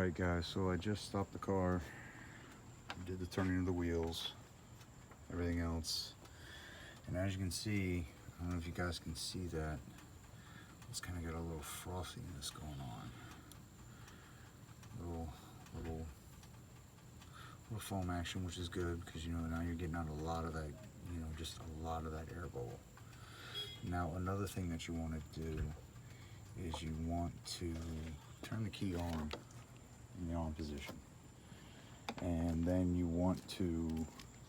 Alright guys, so I just stopped the car, did the turning of the wheels, everything else, and as you can see, I don't know if you guys can see that, it's kind of got a little frothiness going on. Little foam action, which is good because now you're getting out a lot of that, just a lot of that air bubble. Now another thing that you want to do is you want to turn the key on in the on position, and then you want to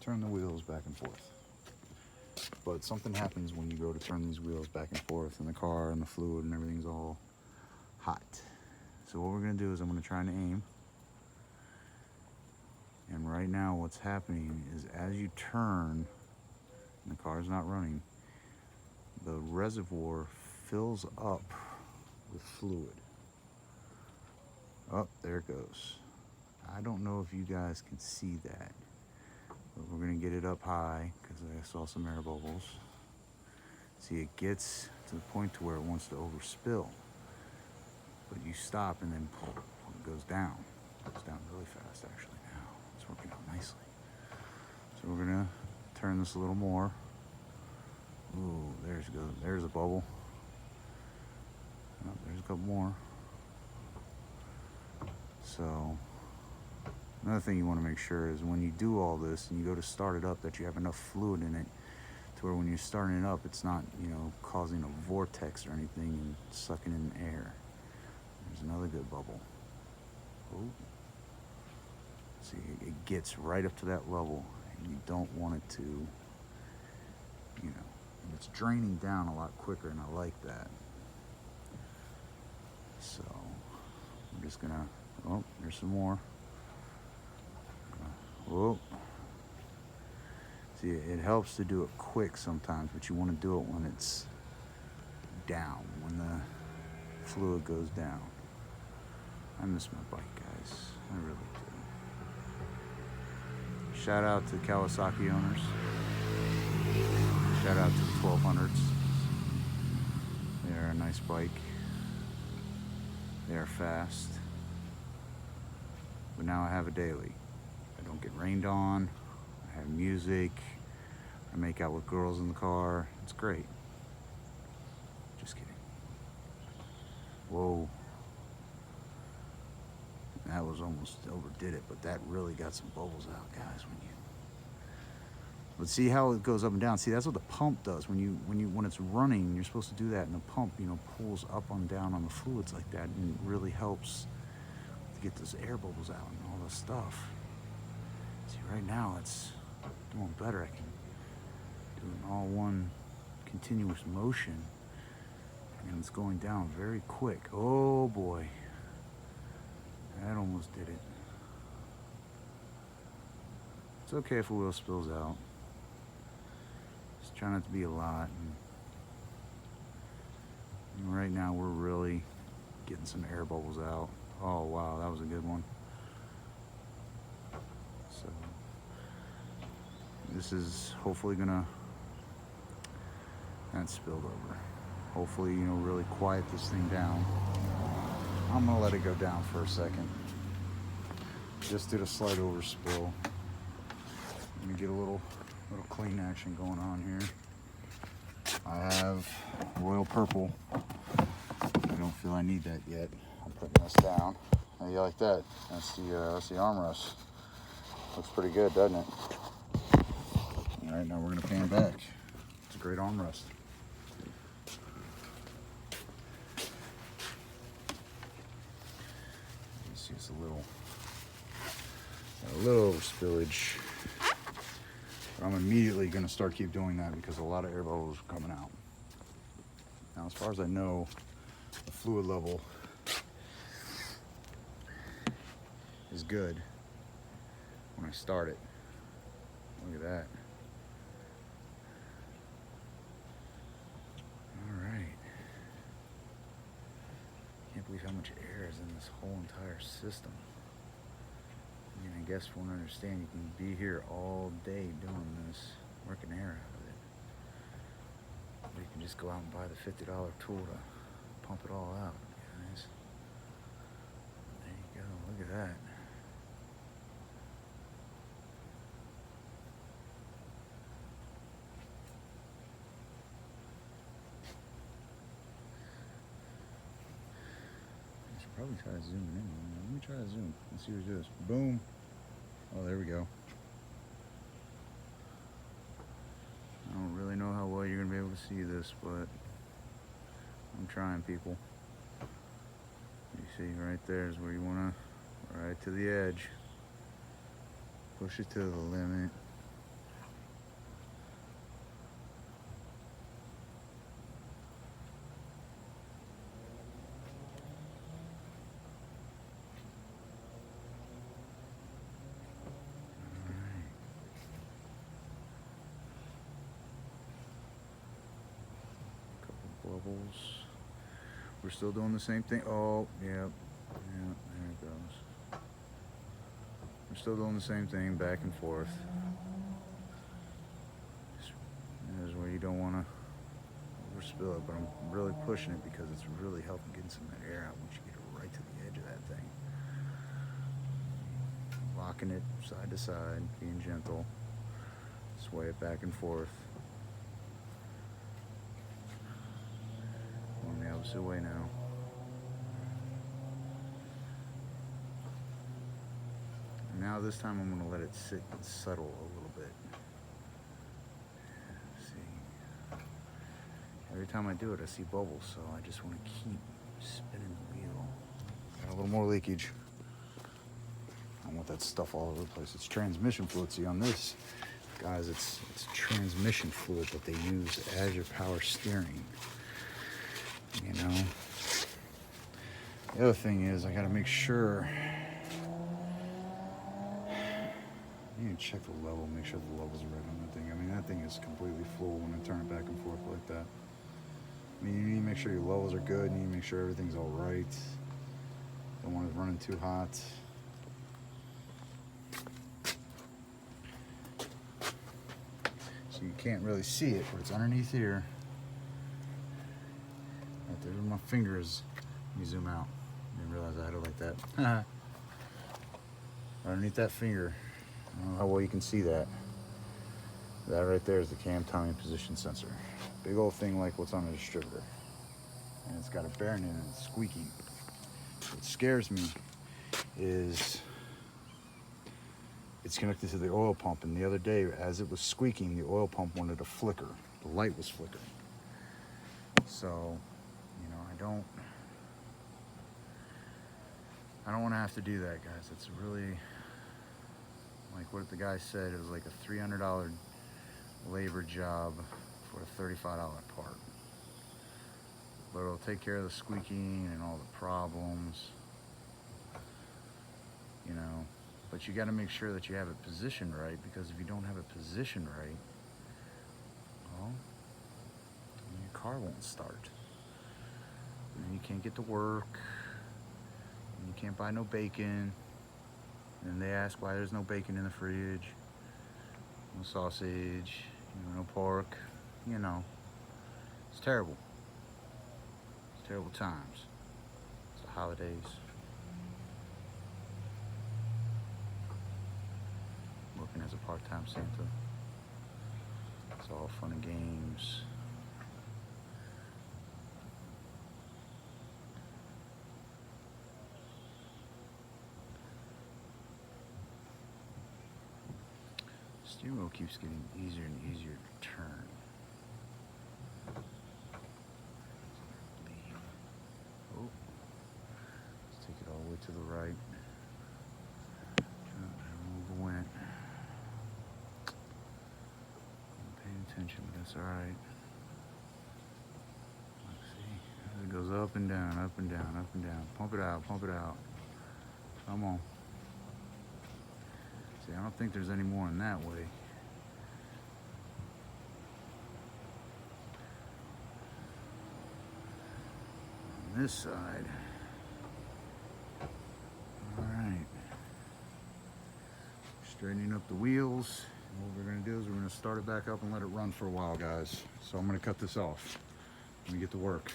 turn the wheels back and forth. But something happens when you go to turn these wheels back and forth in the car, and the fluid and everything's all hot. So what we're going to do is I'm going to try and aim. And right now what's happening is as you turn, and the car's not running, the reservoir fills up with fluid. Oh, there it goes. I don't know if you guys can see that, but we're going to get it up high because I saw some air bubbles. See, it gets to the point to where it wants to overspill, but you stop and then pull. It goes down. It goes down really fast actually now. It's working out nicely. So we're going to turn this a little more. Ooh, there's a bubble. Oh, there's a couple more. So another thing you want to make sure is when you do all this and you go to start it up, that you have enough fluid in it to where when you're starting it up, it's not, causing a vortex or anything and sucking in air. There's another good bubble. Oh, see, it gets right up to that level, and you don't want it to, and it's draining down a lot quicker, and I like that. So I'm just gonna, oh, there's some more. Whoa. See, it helps to do it quick sometimes, but you want to do it when it's down, when the fluid goes down. I miss my bike, guys. I really do. Shout out to Kawasaki owners. Shout out to the 1200s. They are a nice bike. They are fast. But now I have a daily. I don't get rained on. I have music. I make out with girls in the car. It's great. Just kidding. Whoa. That was almost overdid it, but that really got some bubbles out, guys. But see how it goes up and down. See, that's what the pump does. When it's running, you're supposed to do that, and the pump, pulls up and down on the fluids like that, and it really helps to get those air bubbles out and all this stuff. See, right now it's doing better. I can do an all one continuous motion, and it's going down very quick. Oh boy, that almost did it. It's okay if a wheel spills out. Just try not to be a lot. And right now we're really getting some air bubbles out. Oh wow, that was a good one. So this is hopefully gonna, that spilled over. Hopefully, really quiet this thing down. I'm gonna let it go down for a second. Just did a slight overspill. Let me get a little clean action going on here. I have royal purple. I don't feel I need that yet. I'm putting this down. How you like that? That's the armrest. Looks pretty good, doesn't it? All right, now we're gonna pan back. It's a great armrest. You see, it's a little spillage. But I'm immediately gonna keep doing that because a lot of air bubbles are coming out. Now, as far as I know, the fluid level is good when I start it. Look at that. All right. Can't believe how much air is in this whole entire system. I guess one understand you can be here all day doing this, working air out of it. Or you can just go out and buy the $50 tool to pump it all out, guys. There you go. Look Look at that. I should probably try zooming in. Let me try to zoom. Let's see what it is. Boom. Oh, there we go. I don't really know how well you're going to be able to see this, but I'm trying, people. You see right there is where you want to, right to the edge. Push it to the limit. Bubbles. We're still doing the same thing. Oh, yeah, there it goes. We're still doing the same thing, back and forth. This is where you don't want to overspill it, but I'm really pushing it because it's really helping getting some of that air out once you get it right to the edge of that thing. Locking it side to side, being gentle. Sway it back and forth. Going the opposite way now. Now this time I'm going to let it sit and settle a little bit. See, every time I do it I see bubbles, so I just want to keep spinning the wheel. Got a little more leakage. I don't want that stuff all over the place. It's transmission fluid. See, on this, guys, it's transmission fluid that they use as your power steering. You know. The other thing is I got to make sure. You can check the level, make sure the levels are right on that thing. I mean, that thing is completely full when I turn it back and forth like that. I mean, you need to make sure your levels are good. You need to make sure everything's all right. Don't want it running too hot. So you can't really see it, but it's underneath here. Right there where my finger is. Let me zoom out. I didn't realize I had it like that. Underneath that finger. I don't know how well you can see that. That right there is the cam timing position sensor. Big old thing like what's on a distributor. And it's got a bearing in it and it's squeaky. What scares me is it's connected to the oil pump, and the other day as it was squeaking, the oil pump wanted to flicker. The light was flickering. So, you know, I don't want to have to do that, guys. It's really, like what the guy said, it was like a $300 labor job for a $35 part. But it'll take care of the squeaking and all the problems, you know. But you got to make sure that you have it positioned right, because if you don't have it positioned right, well, your car won't start. And you can't get to work. And you can't buy no bacon. And they ask why there's no bacon in the fridge, no sausage, you know, no pork. You know, it's terrible. It's terrible times. It's the holidays. Working as a part-time Santa. It's all fun and games. Steering wheel keeps getting easier and easier to turn. Oh, let's take it all the way to the right. Remove the went. I'm paying attention, but that's all right. Let's see. It goes up and down, up and down, up and down. Pump it out, pump it out. Come on. See, I don't think there's any more in that way. On this side. All right. Straightening up the wheels. And what we're going to do is we're going to start it back up and let it run for a while, guys. So I'm going to cut this off. Let me get to work.